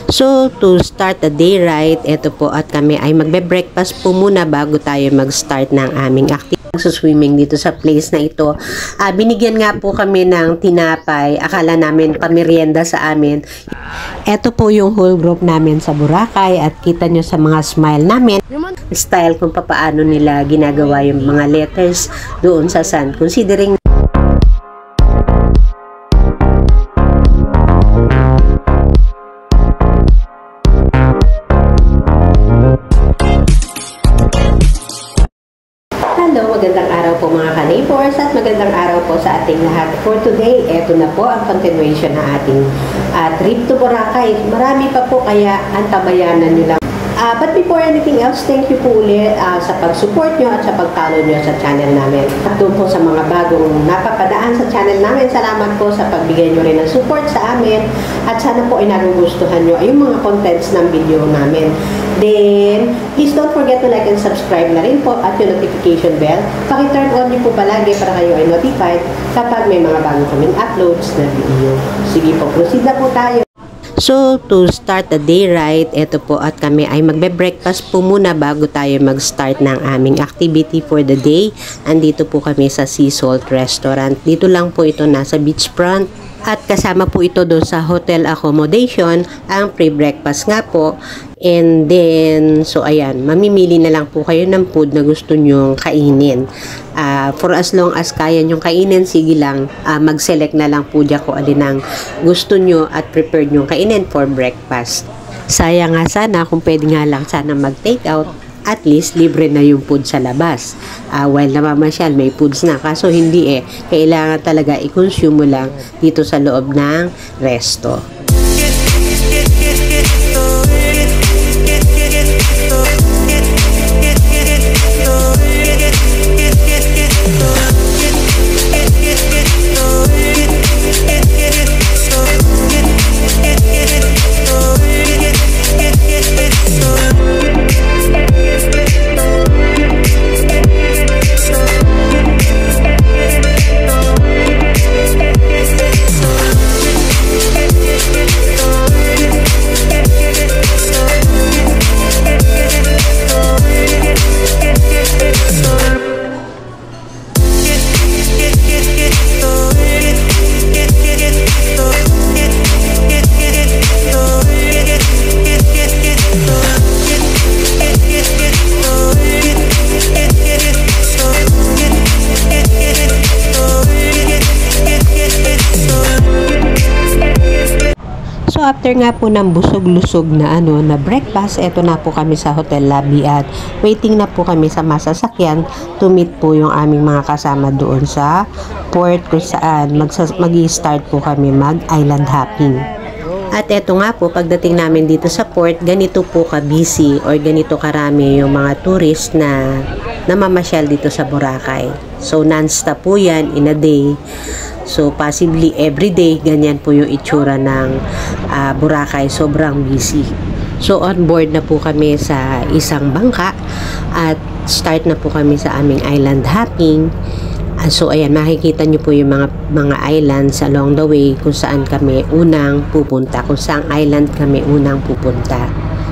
So, to start the day right, eto po at kami ay magbe-breakfast po muna bago tayo mag-start ng aming activity. Swimming dito sa place na ito. Binigyan nga po kami ng tinapay. Akala namin pamerienda sa amin. Eto po yung whole group namin sa Boracay at kita nyo sa mga smile namin. Style kung paano nila ginagawa yung mga letters doon sa sand. Considering magandang araw po mga ka-neighbors at magandang araw po sa ating lahat. For today, eto na po ang continuation na ating trip to Boracay. Marami pa po kaya antabayanan nyo lang. But before anything else, thank you po ulit sa pag-support nyo at sa pag-follow nyo sa channel namin. At doon po sa mga bagong napapadaan sa channel namin, salamat po sa pagbigay nyo rin ng support sa amin. At sana po ay nagugustuhan nyo yung mga contents ng video namin. Then, please don't forget to like and subscribe na rin po at yung notification bell. Paki-turn on nyo po palagi para kayo ay notified kapag may mga bago kaming uploads na video. Sige po, proceed na po tayo. So, to start the day right, eto po at kami ay magbe-breakfast po muna bago tayo mag-start ng aming activity for the day. Andito po kami sa Sea Salt Restaurant. Dito lang po ito nasa beachfront. At kasama po ito doon sa hotel accommodation, ang pre-breakfast nga po. And then, so ayan, mamimili na lang po kayo ng food na gusto nyong kainin. For as long as kaya nyong kainin, sige lang, mag-select na lang po dyan kung alin ang gusto nyo at prepared nyong kainin for breakfast. Sayang nga sana kung pwede nga lang sana mag-take out. At least, libre na yung food sa labas. While namamasyal, may foods na. Kaso hindi kailangan talaga i-consume mo lang dito sa loob ng resto. So after nga po ng busog-lusog na na breakfast, eto na po kami sa hotel lobby at waiting na po kami sa masasakyan to meet po yung aming mga kasama doon sa port kung saan mag-i-start po kami mag-island hopping. At eto nga po, pagdating namin dito sa port, ganito po ka-busy or ganito karami yung mga tourist na namamasyal dito sa Boracay. So non-stop po yan in a day. So, possibly everyday, ganyan po yung itsura ng Boracay. Sobrang busy. So, on board na po kami sa isang bangka at start na po kami sa aming island hopping. So, ayan, makikita nyo po yung mga islands along the way kung saan kami unang pupunta, kung saan island kami unang pupunta.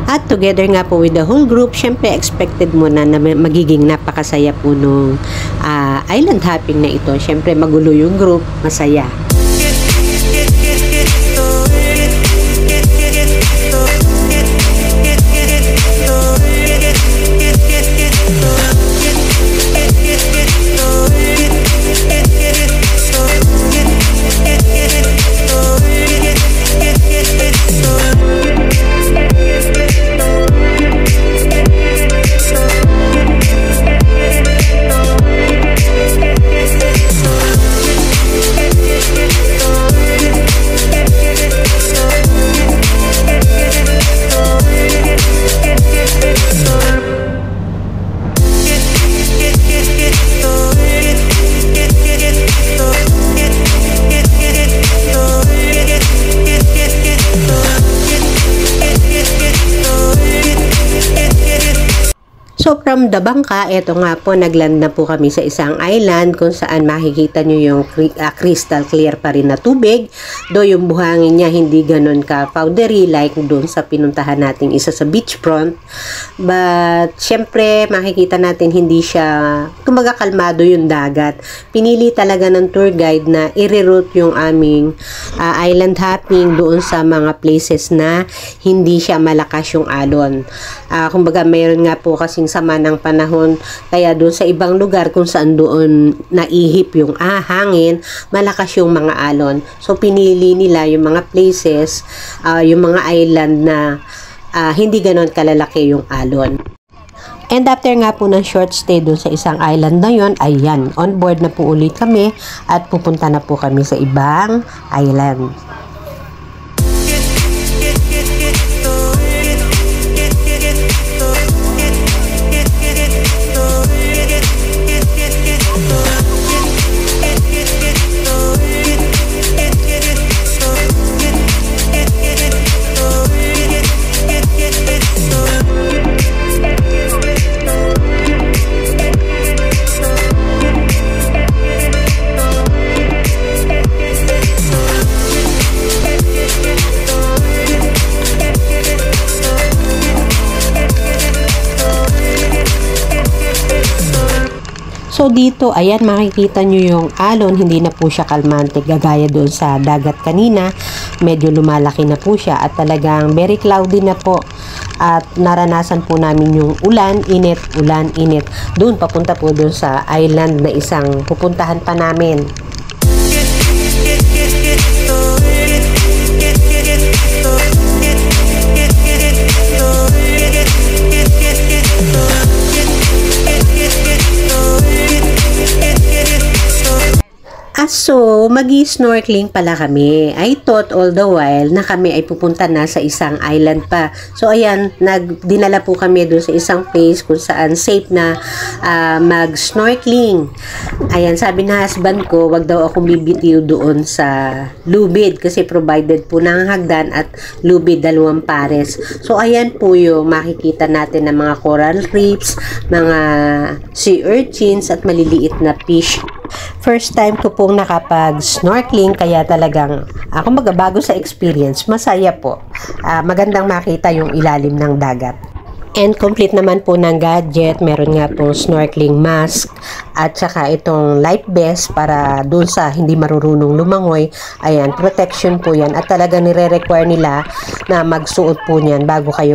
At together nga po with the whole group, syempre expected mo na magiging napakasaya po nung island hopping na ito. Syempre magulo yung group, masaya. So from the bangka, eto nga po, nagland na po kami sa isang island kung saan makikita nyo yung crystal clear pa rin na tubig. Do yung buhangin niya hindi ganun ka powdery like doon sa pinuntahan nating isa sa beachfront. But syempre makikita natin hindi siya kumaga kalmado yung dagat. Pinili talaga ng tour guide na i-reroute yung aming island hopping doon sa mga places na hindi siya malakas yung alon. Kumbaga mayroon nga po kasing sama ng panahon, kaya doon sa ibang lugar kung saan doon naihip yung hangin, malakas yung mga alon. So pinili nila yung mga places, yung mga island na hindi ganon kalalaki yung alon. And after nga po ng short stay doon sa isang island na yon, ayan, on board na po ulit kami at pupunta na po kami sa ibang island. So dito, ayan, makikita nyo yung alon, hindi na po siya kalmante gagaya doon sa dagat kanina. Medyo lumalaki na po siya at talagang very cloudy na po. At naranasan po namin yung ulan, init. Doon, papunta po doon sa island na isang pupuntahan pa namin. So, magi-snorkeling pala kami. I thought all the while na kami ay pupunta na sa isang island pa. So, ayan, dinala po kami doon sa isang place kung saan safe na mag-snorkeling. Ayan, sabi na husband ko, wag daw akong bibitiw doon sa lubid kasi provided po ng hagdan at lubid, 2 pares. So, ayan po yung makikita natin ng mga coral reefs, mga sea urchins at maliliit na fish. First time ko pong nakapag-snorkeling, kaya talagang ako magabago sa experience, masaya po. Magandang makita yung ilalim ng dagat. And complete naman po ng gadget, meron nga pong snorkeling mask at saka itong life vest para dun sa hindi marurunong lumangoy. Ayan, protection po yan at talaga nire-require nila na magsuot po niyan bago kayo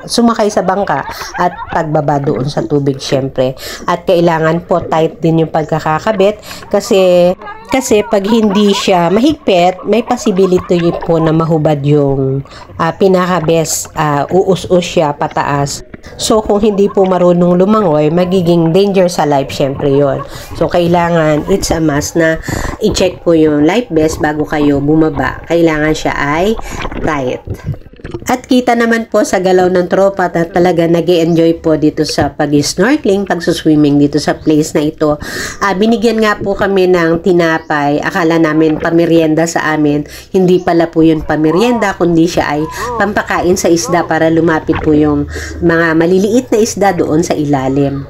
sumakay sa bangka at pagbaba doon sa tubig syempre. At kailangan po tight din yung pagkakakabit kasi pag hindi siya mahigpit, may possibility po na mahubad yung pinaka-best, uus-us siya pataas. So, kung hindi po marunong lumangoy, magiging danger sa life, syempre yon. So, kailangan, it's a must na i-check po yung life vest bago kayo bumaba. Kailangan siya ay tight. At kita naman po sa galaw ng tropa na talaga nag-e-enjoy po dito sa pag-snorkeling, pag-swimming dito sa place na ito. Binigyan nga po kami ng tinapay. Akala namin pamerienda sa amin. Hindi pala po yun pamerienda, kundi siya ay pampakain sa isda para lumapit po yung mga maliliit na isda doon sa ilalim.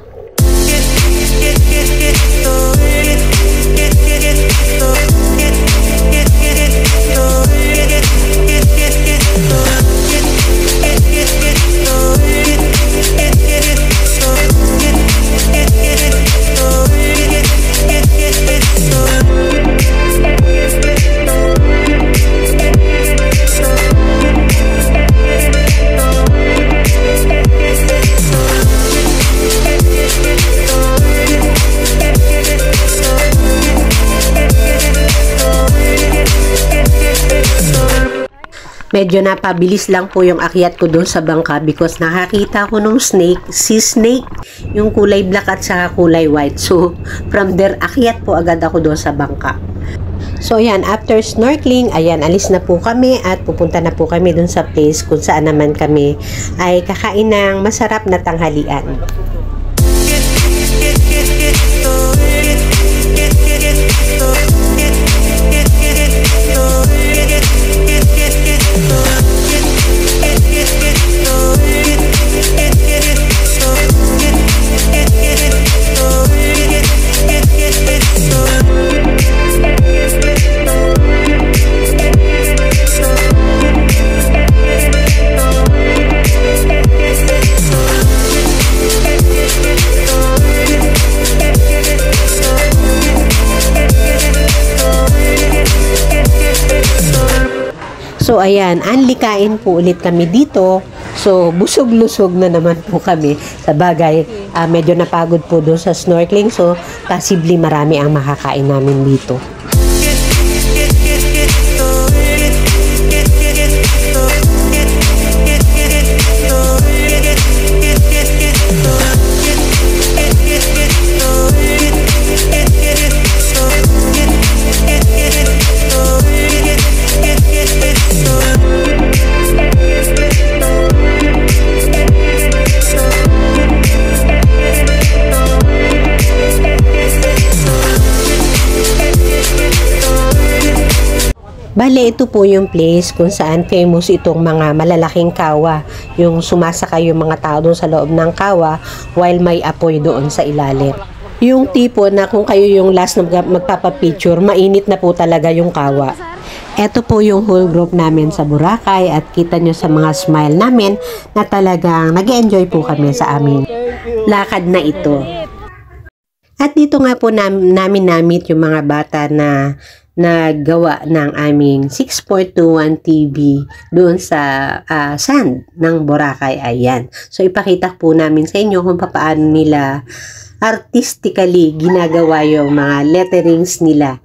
Medyo napabilis lang po yung akyat ko doon sa bangka because nakakita ko nung snake, sea snake, yung kulay black at saka kulay white. So, from there, akyat po agad ako doon sa bangka. So, ayan, after snorkeling, ayan, alis na po kami at pupunta na po kami doon sa place kung saan naman kami ay kakain ng masarap na tanghalian. ayan, anlikain po ulit kami dito. So, busog-lusog na naman po kami. Sa bagay, medyo napagod po doon sa snorkeling. So, possibly marami ang makakain namin dito. Bale, ito po yung place kung saan famous itong mga malalaking kawa. Yung sumasakay yung mga tao doon sa loob ng kawa while may apoy doon sa ilalim. Yung tipo na kung kayo yung last na magpapapicture, mainit na po talaga yung kawa. Ito po yung whole group namin sa Boracay at kita nyo sa mga smile namin na talagang nag-enjoy po kami sa aming lakad na ito. At dito nga po namin namit yung mga bata na naggawa ng aming 6.21 TV doon sa sand ng Boracay. Ayan. So, ipakita po namin sa inyo kung paano nila artistically ginagawa yung mga letterings nila.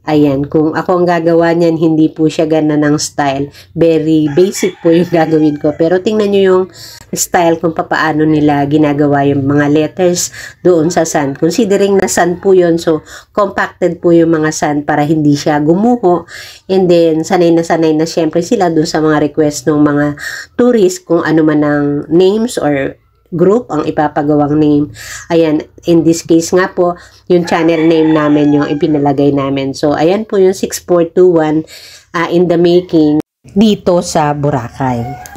Ayan, kung ako ang gagawa niyan, hindi po siya gana ng style. Very basic po yung gagawin ko. Pero tingnan nyo yung style kung paano nila ginagawa yung mga letters doon sa sand. Considering na sand po yun, so compacted po yung mga sand para hindi siya gumuho. And then, sanay na syempre sila doon sa mga request ng mga tourists kung ano man ang names or group ang ipapagawang name. Ayan, in this case nga po, yung channel name namin yung ipinalagay namin. So, ayan po yung 6421 in the making dito sa Boracay.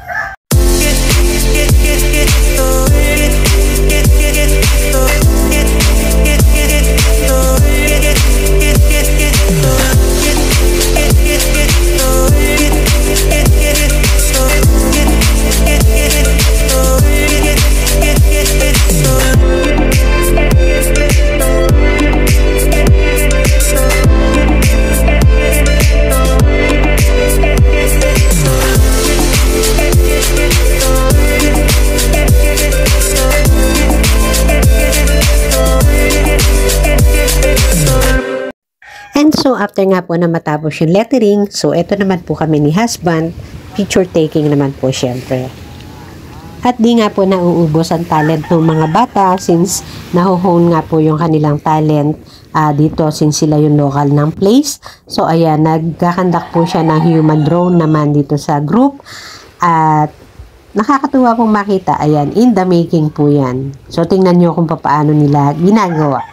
So, after nga po na matapos yung lettering, so, eto naman po kami ni husband, picture taking naman po syempre. At di nga po nauubos ang talent ng mga bata since nahuhone nga po yung kanilang talent dito since sila yung local ng place. So, ayan, nagkakandak po siya ng human drone naman dito sa group. At nakakatuwa pong makita, ayan, in the making po yan. So, tingnan nyo kung paano nila ginagawa.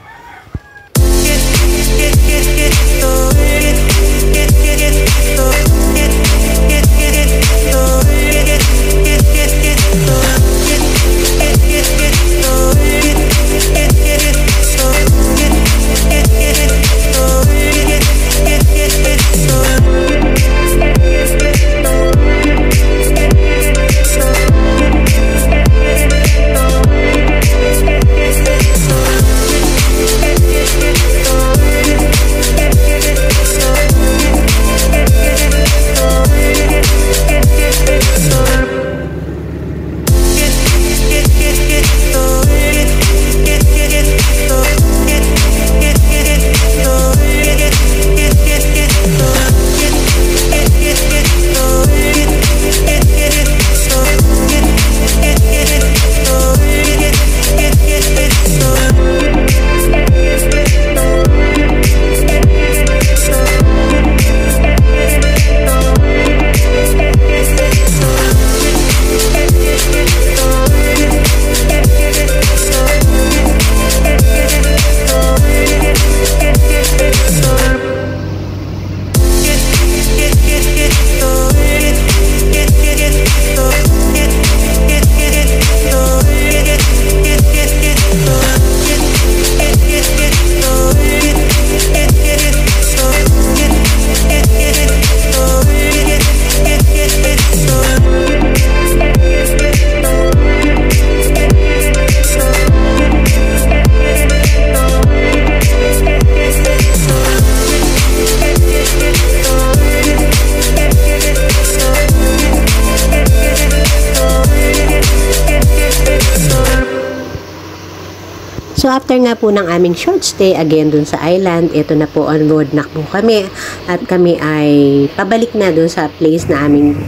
So after nga po ng aming short stay again dun sa island, ito na po on board na po kami at kami ay pabalik na dun sa place na aming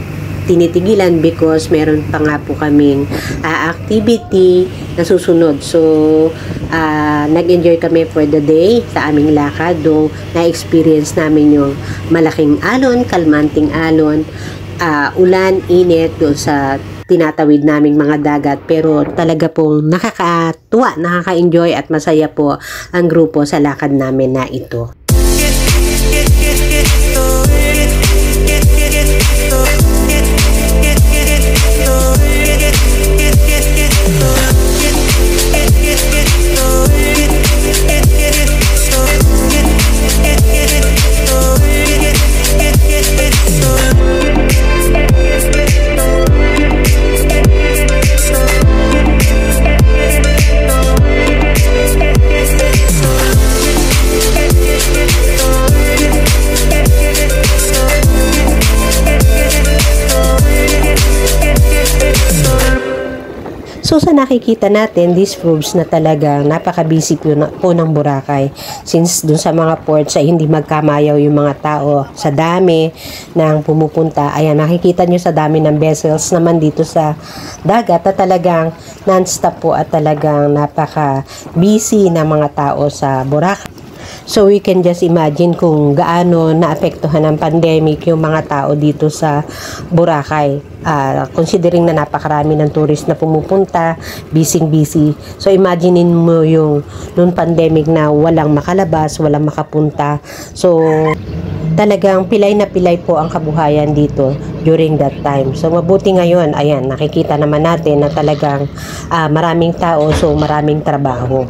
tinitigilan because meron pa nga po kaming activity na susunod. So, nag-enjoy kami for the day sa aming lakad. Doon na-experience namin yung malaking alon, kalmanting alon, ulan, init doon sa tinatawid naming mga dagat. Pero talaga pong nakakatuwa, nakaka-enjoy at masaya po ang grupo sa lakad namin na ito. So sa nakikita natin, this proves na talaga napaka-busy po ng Boracay. Since dun sa mga ports ay hindi magkamayaw yung mga tao sa dami ng pumupunta. Ayan, nakikita nyo sa dami ng vessels naman dito sa dagat na talagang non-stop po at talagang napaka-busy ng mga tao sa Boracay. So we can just imagine kung gaano naapektuhan ng pandemic yung mga tao dito sa Boracay. Considering na napakarami ng tourist na pumupunta, busy. So imaginein mo yung noong pandemic na walang makalabas, walang makapunta. So talagang pilay na pilay po ang kabuhayan dito during that time. So mabuti ngayon, ayan, nakikita naman natin na talagang maraming tao, so maraming trabaho.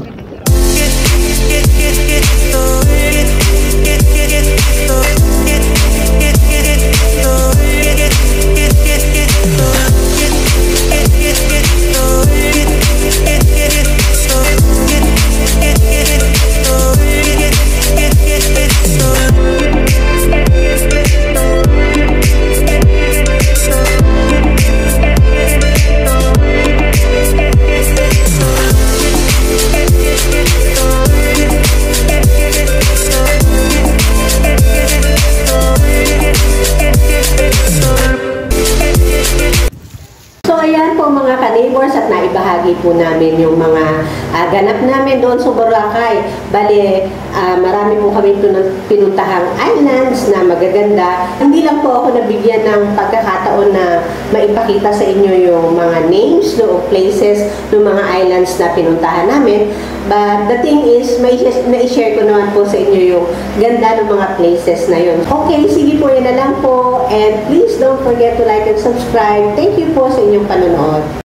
Ayan po mga ka-neighbors at naibahagi po namin yung mga ganap namin doon sa Boracay. Bale, marami po kami pinuntahang islands na magaganda. Hindi lang po ako nabigyan ng pagkakataon na maipakita sa inyo yung mga names o places ng mga islands na pinuntahan namin. But the thing is, mai-share ko naman po sa inyo yung ganda ng mga places na yun. Okay, sige po, yan na lang po. And please don't forget to like and subscribe. Thank you po sa inyong panonood.